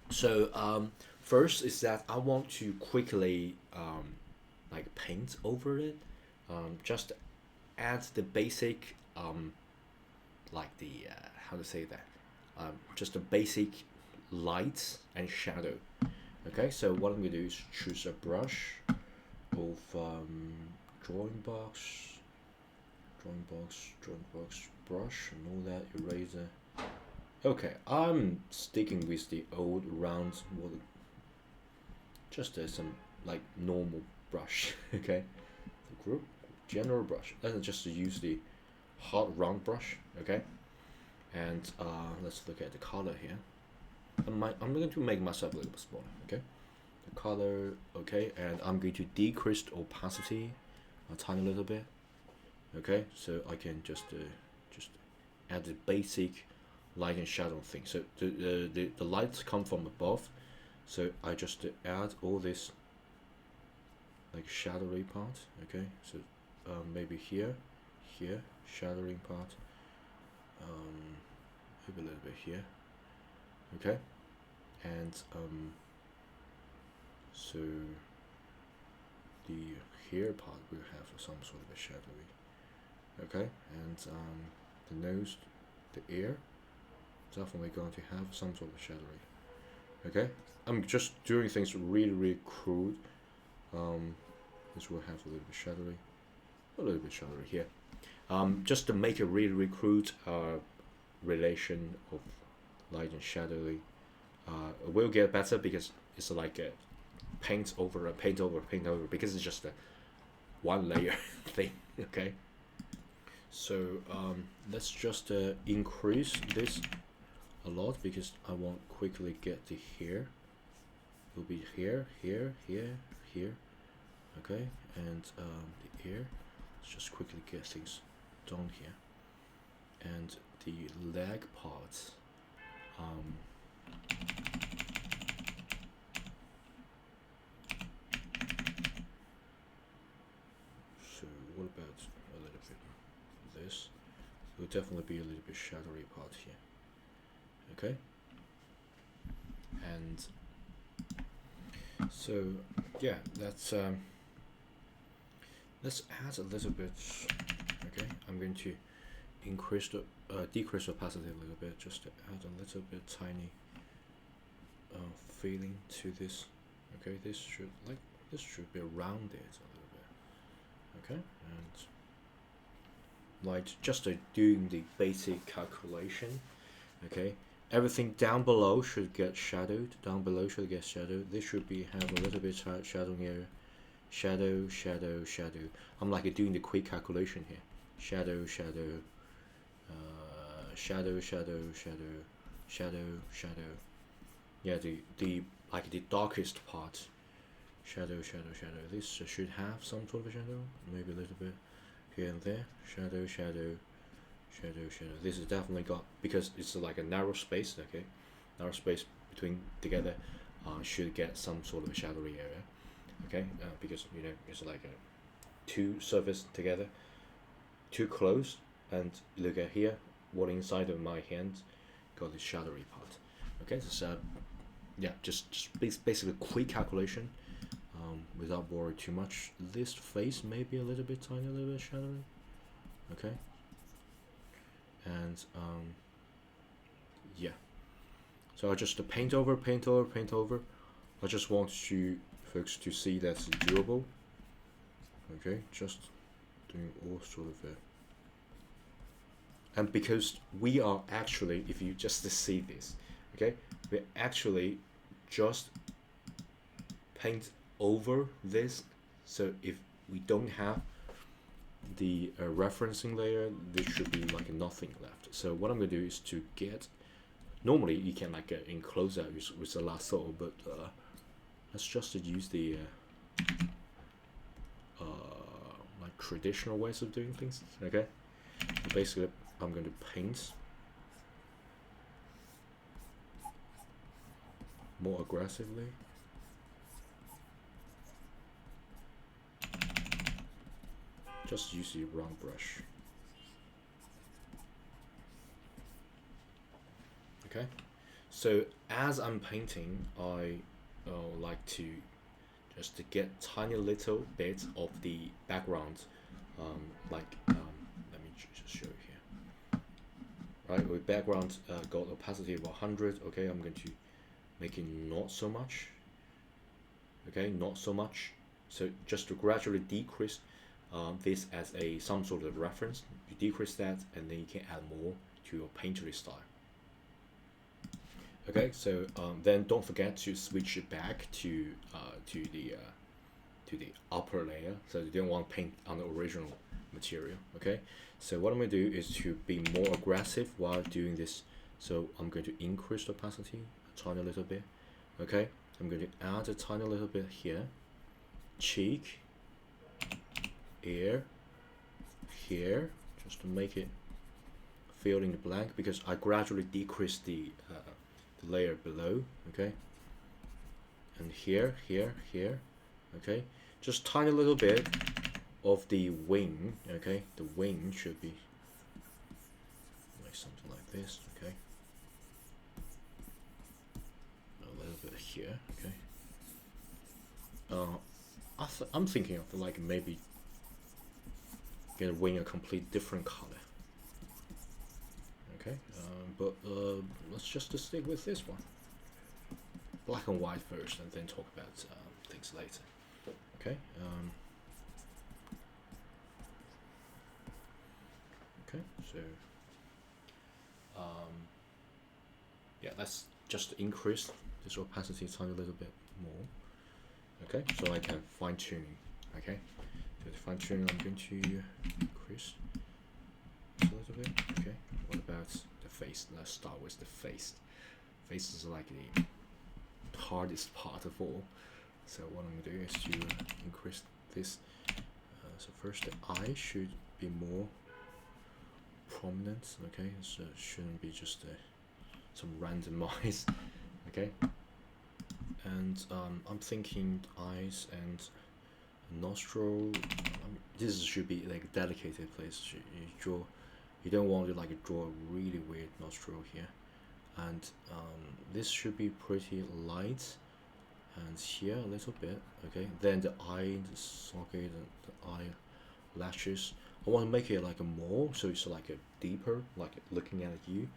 So first is that I want to quickly like paint over it, just add the basic like the how to say that, just the basic lights and shadow. Okay, so what I'm gonna do is choose a brush of drawing box, drawing box brush, and all that, eraser. Okay, I'm sticking with the old round, well, just some like normal brush. Okay, the group general brush. Let's just use the hot round brush. Okay, and let's look at the color here. I'm going to make myself a little bit smaller. Okay, the color. Okay, and I'm going to decrease the opacity a tiny little bit. Okay, so I can just add the basic light and shadow thing. So the lights come from above, so I just add all this like shadowy part. Okay, so maybe here, shadowing part, maybe a little bit here. Okay, and so the here part will have some sort of a shadowy. Okay, and the nose, the ear, definitely going to have some sort of shadowy. Okay, I'm just doing things really crude. This will have a little bit shadowy, here. Just to make a really crude relation of light and shadowy. It will get better because it's like a paint over a paint over paint over, because it's just a one layer thing. Okay, so let's just increase this a lot because I want quickly get the hair. It will be here. Okay, and the ear. Let's just quickly get things done here, and the leg parts. So what about a little bit of this? It will definitely be a little bit shadowy part here. Okay, and so yeah, let's add a little bit. Okay, I'm going to decrease the opacity a little bit, just to add a little bit tiny feeling to this. Okay, this should be rounded a little bit. Okay, and like just doing the basic calculation. Okay, everything down below should get shadowed. This should be have a little bit shadow area. Shadow. I'm like doing the quick calculation here. Shadow, shadow. Yeah, the like the darkest part. Shadow. This should have some sort of a shadow, maybe a little bit here and there. Shadow. This is definitely got, because it's like a narrow space. Okay, narrow space between together should get some sort of a shadowy area. Okay, because it's like a two surface together, too close, and look at here, what inside of my hand got this shadowy part. Okay, so yeah, just basically quick calculation, without worrying too much. This face may be a little bit tiny, a little bit shadowy. Okay, and yeah, so I just paint over. I just want you folks to see that's doable. Okay, just doing all sort of and because we are actually, if you just see this, okay, we actually just paint over this. So if we don't have the referencing layer, there should be like nothing left. So what I'm gonna do is to get, normally you can like enclose that with the lasso, but let's just use the like traditional ways of doing things. Okay, so basically I'm going to paint more aggressively. Just use the round brush. Okay, So as I'm painting, I like to just to get tiny little bits of the background, let me just show you here. Right, with background got opacity of 100. Okay, I'm going to make it not so much. Okay, not so much. So just to gradually decrease this as a some sort of reference. You decrease that, and then you can add more to your painterly style. Okay, so then don't forget to switch it back to the upper layer, so you don't want to paint on the original material. Okay, so what I'm going to do is to be more aggressive while doing this. So I'm going to increase the opacity a tiny little bit. Okay, I'm going to add a tiny little bit here, cheek, ear, here, just to make it fill in the blank, because I gradually decrease the layer below. Okay, and here, okay, just tiny little bit of the wing. Okay, the wing should be like something like this. Okay, a little bit here. Okay, I'm thinking of like maybe get a wing a complete different color. Okay, but let's just stick with this one, black and white first, and then talk about things later. Okay. Okay, so yeah, let's just increase this opacity a tiny little bit more. Okay, so I can fine tune. Okay, so to fine tune, I'm going to increase a little bit. Okay, what about the face? Let's start with the face. Face is like the hardest part of all. So what I'm going to do is to increase this. So first, the eye should be more prominent. Okay, so it shouldn't be just some random eyes. Okay, and I'm thinking eyes and nostril. This should be like a delicate place. You draw. You don't want to like draw a really weird nostril here, and this should be pretty light, and here a little bit. Okay, then the eye, the socket, and the eye lashes. I want to make it like a more, so it's like a deeper, like looking at you.